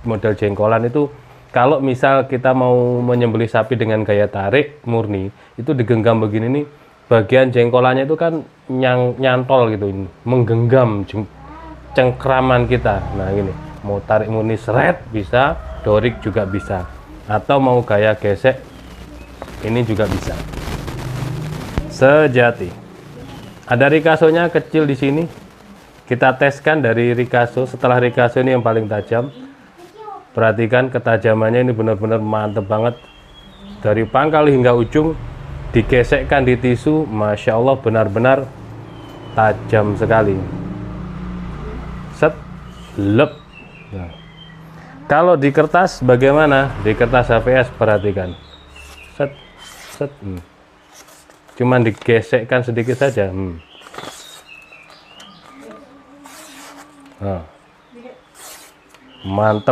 model jengkolan itu kalau misal kita mau menyembelih sapi dengan gaya tarik murni, itu digenggam begini nih, bagian jengkolannya itu kan nyantol gitu, menggenggam cengkraman kita. Nah gini, mau tarik murni seret bisa, dorik juga bisa, atau mau gaya gesek ini juga bisa. Sejati. Ada rikasonya kecil di sini. Kita teskan dari rikaso. Setelah rikaso ini yang paling tajam. Perhatikan ketajamannya, ini benar-benar mantep banget. Dari pangkal hingga ujung digesekkan di tisu, masya Allah benar-benar tajam sekali. Set, lep. Nah. Kalau di kertas bagaimana? Di kertas HVS perhatikan. Set, set. Cuman digesekkan sedikit saja. Nah. Mantap.